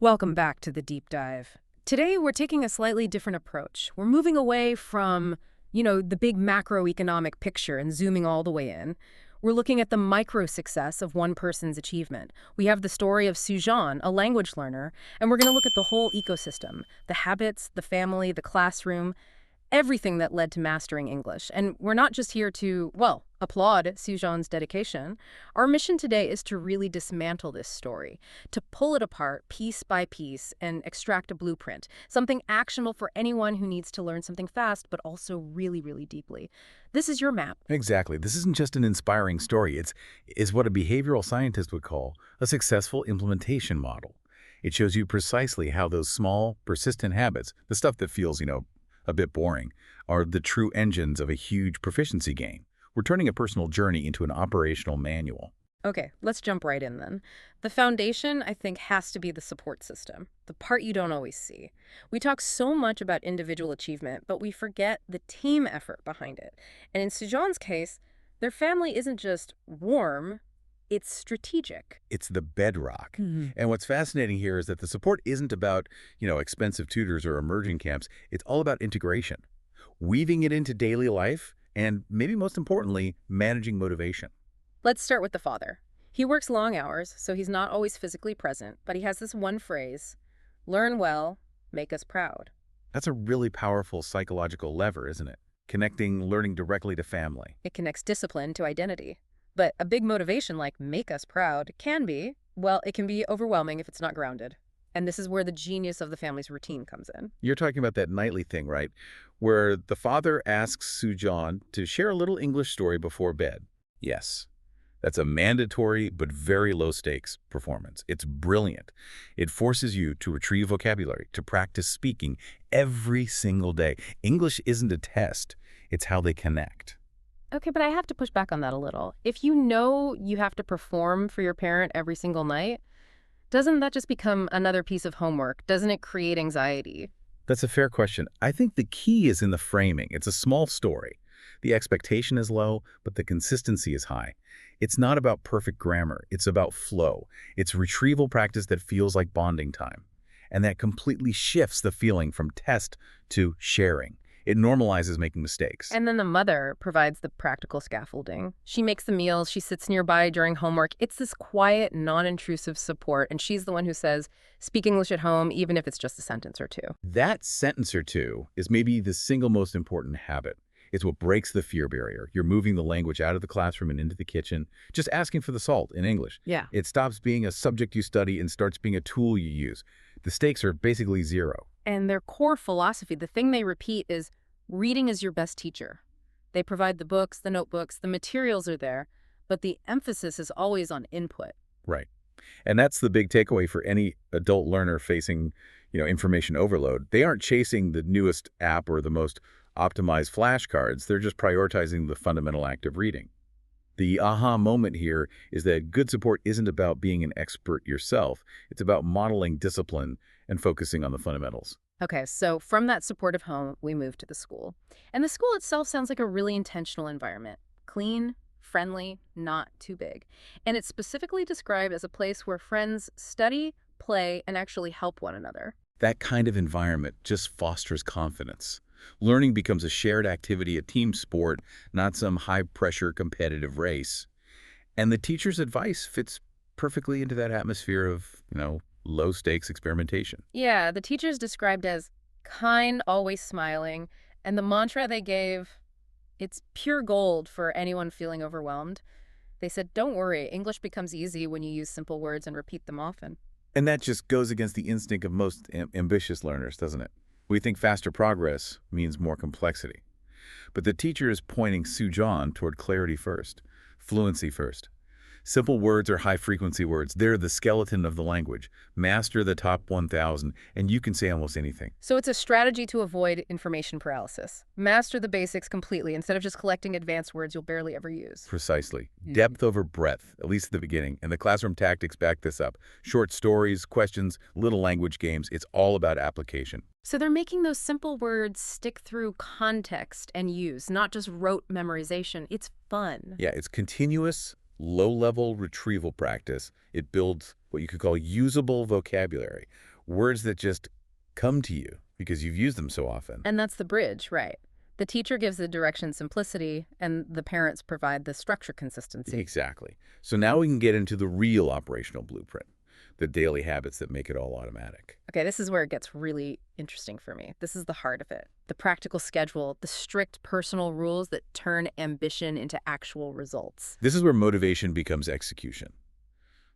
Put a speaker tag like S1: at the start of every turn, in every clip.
S1: Welcome back to the deep dive. Today, we're taking a slightly different approach. We're moving away from, the big macroeconomic picture and zooming all the way in. We're looking at the micro success of one person's achievement. We have the story of Su Jon, a language learner, and we're going to look at the whole ecosystem, the habits, the family, the classroom, everything that led to mastering English. And we're not just here to, applaud Su Jon's dedication. Our mission today is to really dismantle this story, to pull it apart piece by piece and extract a blueprint, something actionable for anyone who needs to learn something fast, but also really, really deeply. This is your map.
S2: Exactly. This isn't just an inspiring story. It's what a behavioral scientist would call a successful implementation model. It shows you precisely how those small, persistent habits, the stuff that feels, a bit boring, are the true engines of a huge proficiency gain. We're turning a personal journey into an operational manual.
S1: Okay, let's jump right in then. The foundation, I think, has to be the support system, the part you don't always see. We talk so much about individual achievement, but we forget the team effort behind it. And in Su Jon's case, their family isn't just warm, it's strategic.
S2: It's the bedrock. And what's fascinating here is that the support isn't about, expensive tutors or immersion camps. It's all about integration, weaving it into daily life, and maybe most importantly, managing motivation.
S1: Let's start with the father. He works long hours, so he's not always physically present, but he has this one phrase, learn well, make us proud.
S2: That's a really powerful psychological lever, isn't it? Connecting learning directly to family.
S1: It connects discipline to identity. But a big motivation like make us proud can be, it can be overwhelming if it's not grounded. And this is where the genius of the family's routine comes in.
S2: You're talking about that nightly thing, right? Where the father asks Su Jon to share a little English story before bed. Yes, that's a mandatory but very low-stakes performance. It's brilliant. It forces you to retrieve vocabulary, to practice speaking every single day. English isn't a test. It's how they connect.
S1: Okay, but I have to push back on that a little. If you know you have to perform for your parent every single night, doesn't that just become another piece of homework? Doesn't it create anxiety?
S2: That's a fair question. I think the key is in the framing. It's a small story. The expectation is low, but the consistency is high. It's not about perfect grammar. It's about flow. It's retrieval practice that feels like bonding time. And that completely shifts the feeling from test to sharing. It normalizes making mistakes.
S1: And then the mother provides the practical scaffolding. She makes the meals, she sits nearby during homework. It's this quiet, non-intrusive support, and she's the one who says, speak English at home, even if it's just a sentence or two.
S2: That sentence or two is maybe the single most important habit. It's what breaks the fear barrier. You're moving the language out of the classroom and into the kitchen, just asking for the salt in English.
S1: Yeah.
S2: It stops being a subject you study and starts being a tool you use. The stakes are basically zero.
S1: And their core philosophy, the thing they repeat is, reading is your best teacher. They provide the books, the notebooks, the materials are there, but the emphasis is always on input.
S2: Right. And that's the big takeaway for any adult learner facing, information overload. They aren't chasing the newest app or the most optimized flashcards. They're just prioritizing the fundamental act of reading. The aha moment here is that good support isn't about being an expert yourself. It's about modeling discipline and focusing on the fundamentals.
S1: Okay, so from that supportive home, we move to the school. And the school itself sounds like a really intentional environment. Clean, friendly, not too big. And it's specifically described as a place where friends study, play, and actually help one another.
S2: That kind of environment just fosters confidence. Learning becomes a shared activity, a team sport, not some high-pressure competitive race. And the teacher's advice fits perfectly into that atmosphere of, low-stakes experimentation.
S1: Yeah, the teacher's described as kind, always smiling, and the mantra they gave, it's pure gold for anyone feeling overwhelmed. They said, don't worry, English becomes easy when you use simple words and repeat them often.
S2: And that just goes against the instinct of most ambitious learners, doesn't it? We think faster progress means more complexity. But the teacher is pointing Su Jon toward clarity first, fluency first. Simple words are high-frequency words. They're the skeleton of the language. Master the top 1,000, and you can say almost anything.
S1: So it's a strategy to avoid information paralysis. Master the basics completely instead of just collecting advanced words you'll barely ever use.
S2: Precisely. Depth over breadth, at least at the beginning. And the classroom tactics back this up. Short stories, questions, little language games. It's all about application.
S1: So they're making those simple words stick through context and use, not just rote memorization. It's fun.
S2: Yeah, it's continuous, low-level retrieval practice. It builds what you could call usable vocabulary, Words that just come to you because you've used them so often.
S1: And that's the bridge, right? The teacher gives the direction simplicity, and the parents provide the structure consistency.
S2: Exactly. So now we can get into the real operational blueprint, the daily habits that make it all automatic.
S1: Okay, this is where it gets really interesting for me. This is the heart of it. The practical schedule, the strict personal rules that turn ambition into actual results.
S2: This is where motivation becomes execution.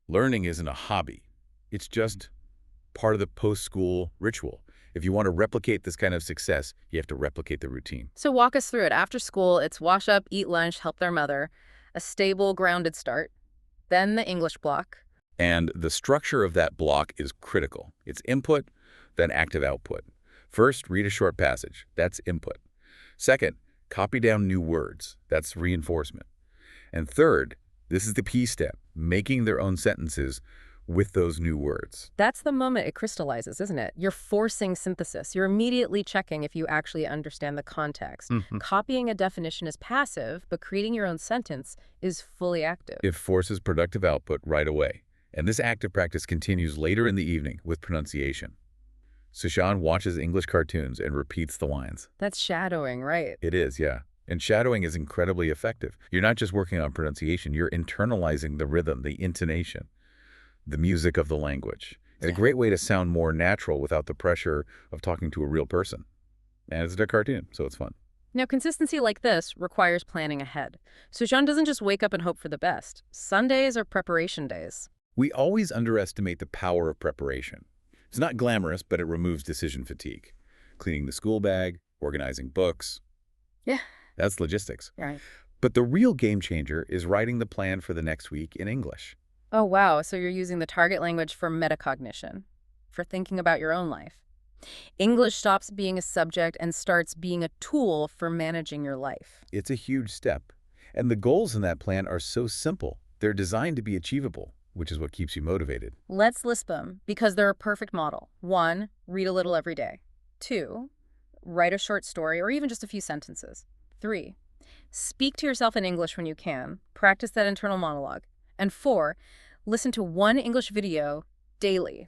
S2: Learning isn't a hobby. It's just part of the post-school ritual. If you want to replicate this kind of success, you have to replicate the routine.
S1: So walk us through it. After school, it's wash up, eat lunch, help their mother, a stable, grounded start, then the English block.
S2: And the structure of that block is critical. It's input, then active output. First, read a short passage. That's input. Second, copy down new words. That's reinforcement. And third, this is the key step, making their own sentences with those new words.
S1: That's the moment it crystallizes, isn't it? You're forcing synthesis. You're immediately checking if you actually understand the context. Copying a definition is passive, but creating your own sentence is fully active.
S2: It forces productive output right away. And this active practice continues later in the evening with pronunciation. Su Jon watches English cartoons and repeats the lines.
S1: That's shadowing, right?
S2: It is, yeah. And shadowing is incredibly effective. You're not just working on pronunciation, you're internalizing the rhythm, the intonation, the music of the language. And a great way to sound more natural without the pressure of talking to a real person. And it's a cartoon, so it's fun.
S1: Now, consistency like this requires planning ahead. Su Jon doesn't just wake up and hope for the best. Sundays are preparation days.
S2: We always underestimate the power of preparation. It's not glamorous, but it removes decision fatigue. Cleaning the school bag, organizing books.
S1: Yeah.
S2: That's logistics.
S1: Right.
S2: But the real game changer is writing the plan for the next week in English.
S1: Oh, wow. So you're using the target language for metacognition, for thinking about your own life. English stops being a subject and starts being a tool for managing your life.
S2: It's a huge step. And the goals in that plan are so simple. They're designed to be achievable, which is what keeps you motivated.
S1: Let's list them because they're a perfect model. 1, read a little every day. 2, write a short story or even just a few sentences. 3, speak to yourself in English when you can. Practice that internal monologue. And 4, listen to one English video daily.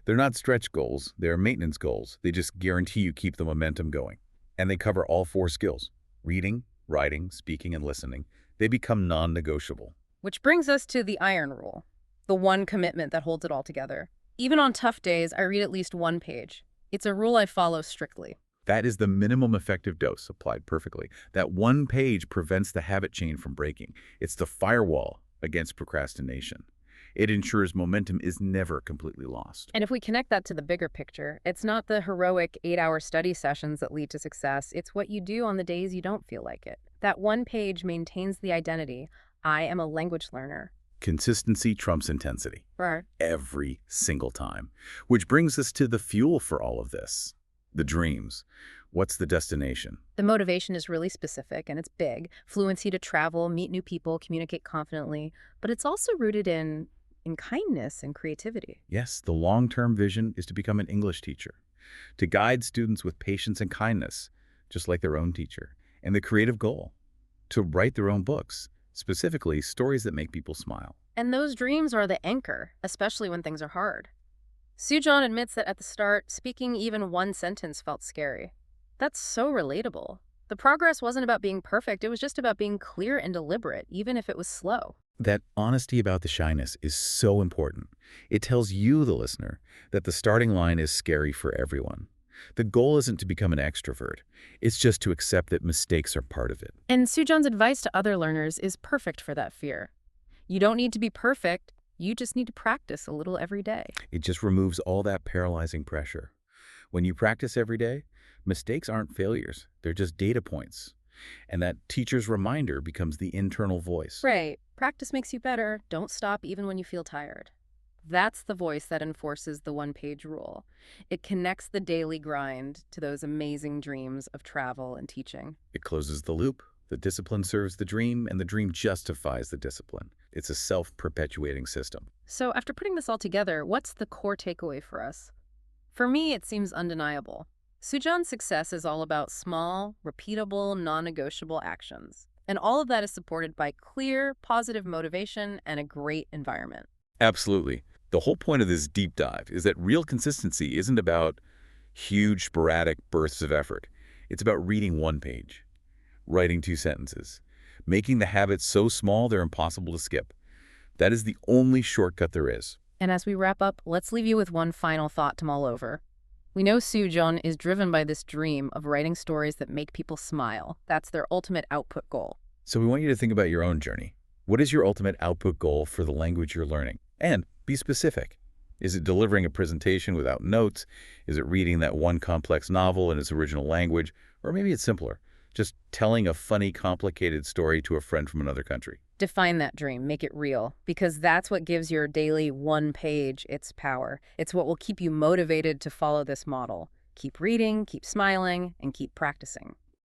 S2: They're not stretch goals, they're maintenance goals. They just guarantee you keep the momentum going. And they cover all 4 skills: reading, writing, speaking, and listening. They become non-negotiable.
S1: Which brings us to the iron rule, the one commitment that holds it all together. Even on tough days, I read at least 1 page. It's a rule I follow strictly.
S2: That is the minimum effective dose applied perfectly. That 1 page prevents the habit chain from breaking. It's the firewall against procrastination. It ensures momentum is never completely lost.
S1: And if we connect that to the bigger picture, it's not the heroic 8-hour study sessions that lead to success. It's what you do on the days you don't feel like it. That 1 page maintains the identity. I am a language learner.
S2: Consistency trumps intensity.
S1: Right.
S2: Every single time. Which brings us to the fuel for all of this. The dreams. What's the destination?
S1: The motivation is really specific and it's big. Fluency to travel, meet new people, communicate confidently. But it's also rooted in kindness and creativity.
S2: Yes, the long-term vision is to become an English teacher, to guide students with patience and kindness, just like their own teacher. And the creative goal, to write their own books, specifically stories that make people smile.
S1: And those dreams are the anchor, especially when things are hard. Su Jon admits that at the start, speaking even 1 sentence felt scary. That's so relatable. The progress wasn't about being perfect, it was just about being clear and deliberate, even if it was slow.
S2: That honesty about the shyness is so important. It tells you, the listener, that the starting line is scary for everyone. The goal isn't to become an extrovert. It's just to accept that mistakes are part of it.
S1: And Su Jon's advice to other learners is perfect for that fear. You don't need to be perfect. You just need to practice a little every day.
S2: It just removes all that paralyzing pressure. When you practice every day, mistakes aren't failures. They're just data points. And that teacher's reminder becomes the internal voice.
S1: Right. Practice makes you better. Don't stop even when you feel tired. That's the voice that enforces the 1-page rule. It connects the daily grind to those amazing dreams of travel and teaching.
S2: It closes the loop. The discipline serves the dream, and the dream justifies the discipline. It's a self-perpetuating system.
S1: So after putting this all together, what's the core takeaway for us? For me, it seems undeniable. Su Jon's success is all about small, repeatable, non-negotiable actions. And all of that is supported by clear, positive motivation and a great environment.
S2: Absolutely. The whole point of this deep dive is that real consistency isn't about huge, sporadic bursts of effort. It's about reading one page, writing 2 sentences, making the habits so small they're impossible to skip. That is the only shortcut there is.
S1: And as we wrap up, let's leave you with one final thought to mull over. We know Su Jon is driven by this dream of writing stories that make people smile. That's their ultimate output goal.
S2: So we want you to think about your own journey. What is your ultimate output goal for the language you're learning? And be specific. Is it delivering a presentation without notes? Is it reading that one complex novel in its original language? Or maybe it's simpler, just telling a funny, complicated story to a friend from another country.
S1: Define that dream, make it real, because that's what gives your daily one page its power. It's what will keep you motivated to follow this model. Keep reading, keep smiling, and keep practicing.